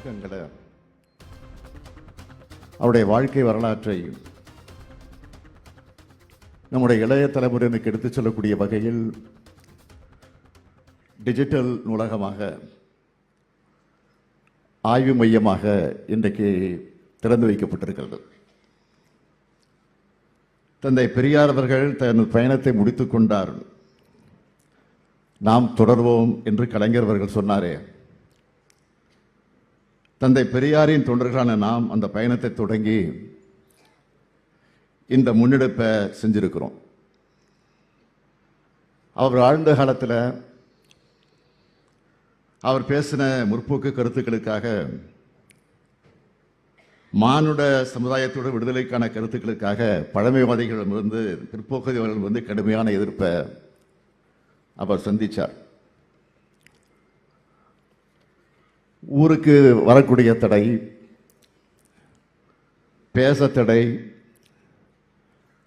தியாகங்களை, அவருடைய வாழ்க்கை வரலாற்றை நம்முடைய இளைய தலைமுறையினருக்கு எடுத்துச் சொல்லக்கூடிய வகையில் டிஜிட்டல் நூலகமாக, ஆய்வு மையமாக இன்றைக்கு திறந்து வைக்கப்பட்டிருக்கிறது. தந்தை பெரியார் அவர்கள் தன் பயணத்தை முடித்துக் கொண்டார். நாம் தொடர்வோம் என்று கலைஞர் அவர்கள் சொன்னாரே, தந்தை பெரியாரின் தொண்டர்களான நாம் அந்த பயணத்தை தொடங்கி இந்த முன்னெடுப்பை செஞ்சிருக்கிறோம். அவர் வாழ்ந்த காலத்தில் அவர் பேசின முற்போக்கு கருத்துக்களுக்காக, மானுட சமுதாயத்தோட விடுதலைக்கான கருத்துக்களுக்காக பழமைவாதிகளிடமிருந்து, பிற்போக்குகளிடமிருந்து கடுமையான எதிர்ப்பை அவர் சந்தித்தார். ஊருக்கு வரக்கூடிய தடை, பேச தடை,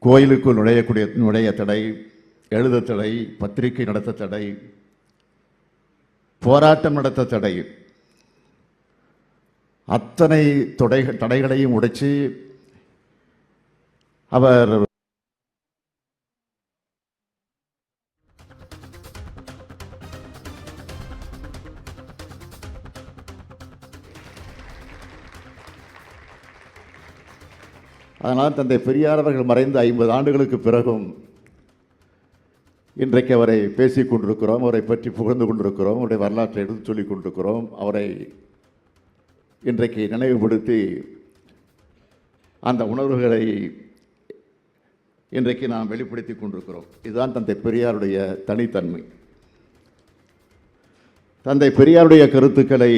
கோயிலுக்குள் நுழைய தடை, எழுத தடை, பத்திரிகை நடத்த தடை, போராட்டம் நடத்த தடை, அத்தனை தடைகளையும் உடைச்சு அவர் அதனால் தந்தை பெரியார் அவர்கள் மறைந்த 50 ஆண்டுகளுக்கு பிறகும் இன்றைக்கு அவரை பேசிக் கொண்டிருக்கிறோம், அவரை பற்றி புகழ்ந்து கொண்டிருக்கிறோம், அவருடைய வரலாற்றை எடுத்து சொல்லிக் கொண்டிருக்கிறோம். அவரை இன்றைக்கு நினைவுபடுத்தி அந்த உணர்வுகளை இன்றைக்கு நாம் வெளிப்படுத்தி கொண்டிருக்கிறோம். இதுதான் தந்தை பெரியாருடைய தனித்தன்மை. தந்தை பெரியாருடைய கருத்துக்களை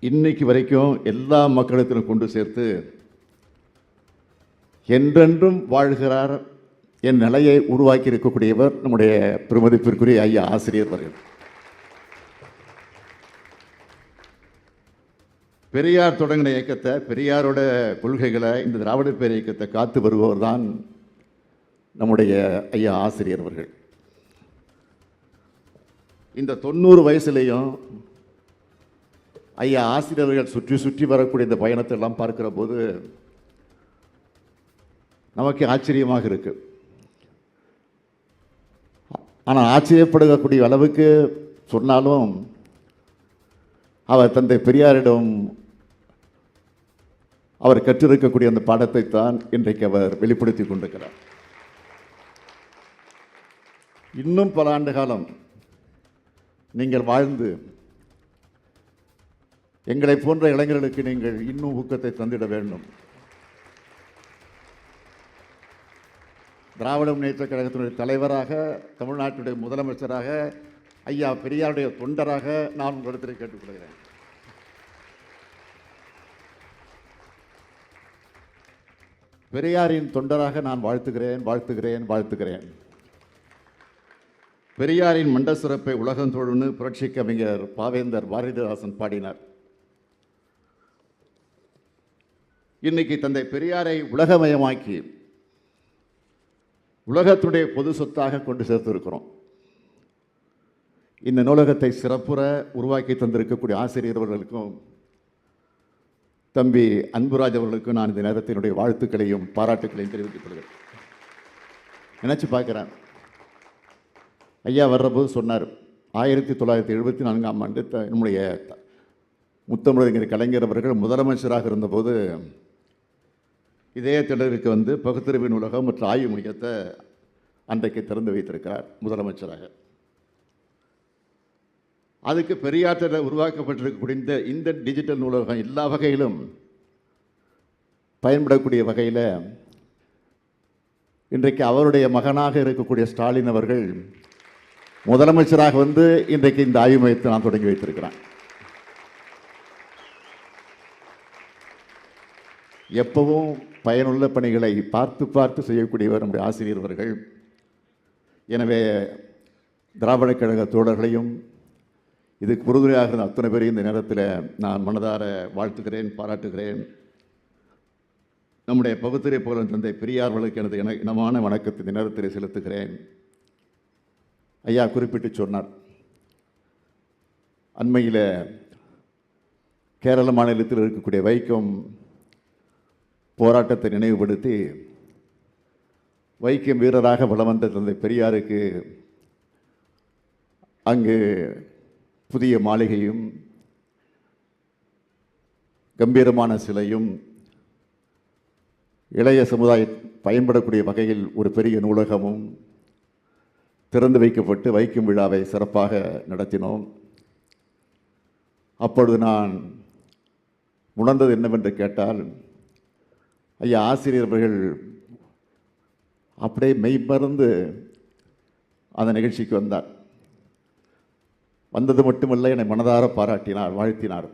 இன்னைக்கு வரைக்கும் எல்லா மக்களிடத்திலும் கொண்டு சேர்த்து என்றென்றும் வாழ்கிறார் என் நிலையை உருவாக்கி இருக்கக்கூடியவர் நம்முடைய பெருமதிப்பிற்குரிய ஐயா ஆசிரியர் அவர்கள். பெரியார் தொடங்கின இயக்கத்தை, பெரியாரோட கொள்கைகளை, இந்த திராவிட பேர் இயக்கத்தை காத்து வருபவர் தான் நம்முடைய ஐயா ஆசிரியர் அவர்கள். இந்த 90 வயசுலேயும் ஐயா ஆசிரியர்கள் சுற்றி சுற்றி வரக்கூடிய இந்த பயணத்தை எல்லாம் பார்க்கிற போது நமக்கு ஆச்சரியமாக இருக்கு. ஆனால் ஆச்சரியப்படக்கூடிய அளவுக்கு சொன்னாலும் அவர் தந்தை பெரியாரிடம் அவர் கற்றிருக்கக்கூடிய அந்த பாடத்தை தான் இன்றைக்கு அவர் வெளிப்படுத்தி கொண்டிருக்கிறார். இன்னும் பல ஆண்டு காலம் நீங்கள் வாழ்ந்து எங்களை போன்ற இளைஞர்களுக்கு நீங்கள் இன்னும் ஊக்கத்தை தந்திட வேண்டும். திராவிட முன்னேற்ற கழகத்தினுடைய தலைவராக, தமிழ்நாட்டுடைய முதலமைச்சராக, ஐயா பெரியாருடைய தொண்டராக நான் உங்களிடத்தில் கேட்டுக்கொள்கிறேன். பெரியாரின் தொண்டராக நான் வாழ்த்துகிறேன். பெரியாரின் மண்ட சிறப்பை உலகம் தொழுன்னு புரட்சி கவிஞர் பாவேந்தர் பாரதிதாசன் பாடினார். இன்னைக்கு தந்தை பெரியாரை உலகமயமாக்கி உலகத்துடைய பொது சொத்தாக கொண்டு சேர்த்திருக்கிறோம். இந்த நூலகத்தை சிறப்புற உருவாக்கி தந்திருக்கக்கூடிய ஆசிரியர் அவர்களுக்கும், தம்பி அன்புராஜ் அவர்களுக்கும் நான் இந்த நேரத்தினுடைய வாழ்த்துக்களையும் பாராட்டுக்களையும் தெரிவித்துக் கொள்கிறேன். நினைச்சு பார்க்கிறேன், ஐயா வர்றபோது சொன்னார், 1974ஆம் ஆண்டு நம்முடைய முத்தமிழறிஞர் கலைஞர் அவர்கள் முதலமைச்சராக இருந்தபோது இதே திடலுக்கு வந்து பகுத்தறிவு நூலகம் மற்றும் ஆய்வு மையத்தை அன்றைக்கு திறந்து வைத்திருக்கிறார் முதலமைச்சராக. அதுக்கு பெரியாற்றில் உருவாக்கப்பட்டிருக்கக்கூடிய இந்த டிஜிட்டல் நூலகம் எல்லா வகையிலும் பயன்படக்கூடிய வகையில் இன்றைக்கு அவருடைய மகனாக இருக்கக்கூடிய ஸ்டாலின் அவர்கள் முதலமைச்சராக வந்து இன்றைக்கு இந்த ஆய்வு மையத்தை நான் தொடங்கி வைத்திருக்கிறேன். எப்பவும் பயனுள்ள பணிகளை பார்த்து செய்யக்கூடியவர் நம்முடைய ஆசிரியர் அவர்கள். எனவே திராவிட கழக தோழர்களையும் இதுக்கு உறுதுணையாக இருந்த அத்தனை பேரையும் இந்த நேரத்தில் நான் மனதார வாழ்த்துகிறேன், பாராட்டுகிறேன். நம்முடைய பகுத்தறிவு புகழ் தந்தை பெரியார் அவர்களுக்கு எனது இனமான வணக்கத்தை இந்த நேரத்தில் செலுத்துகிறேன். ஐயா குறிப்பிட்டு சொன்னார், அண்மையில் கேரள மாநிலத்தில் இருக்கக்கூடிய வைக்கம் போராட்டத்தை நினைவுபடுத்தி வைக்கம் வீரராக வலம் வந்த தந்தை பெரியாருக்கு அங்கு புதிய மாளிகையும் கம்பீரமான சிலையும் இளைய சமுதாயம் பயன்படக்கூடிய வகையில் ஒரு பெரிய நூலகமும் திறந்து வைக்கப்பட்டு வைக்கும் விழாவை சிறப்பாக நடத்தினோம். அப்பொழுது நான் உணர்ந்தது என்னவென்று கேட்டால், ஐயா ஆசிரியர்கள் அப்படியே மெய்மறந்து அந்த நிகழ்ச்சிக்கு வந்தார். வந்தது மட்டுமல்ல, என்னை மனதார பாராட்டினார், வாழ்த்தினார்.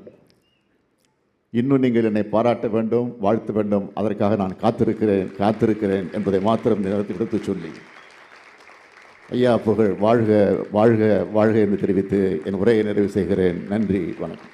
இன்னும் நீங்கள் என்னை பாராட்ட வேண்டும், வாழ்த்த வேண்டும், அதற்காக நான் காத்திருக்கிறேன் என்பதை மாத்திரம் நேரத்தில் எடுத்து சொல்லி, ஐயா புகழ் வாழ்க வாழ்க வாழ்க என்று தெரிவித்து என் உரையை நிறைவு செய்கிறேன். நன்றி, வணக்கம்.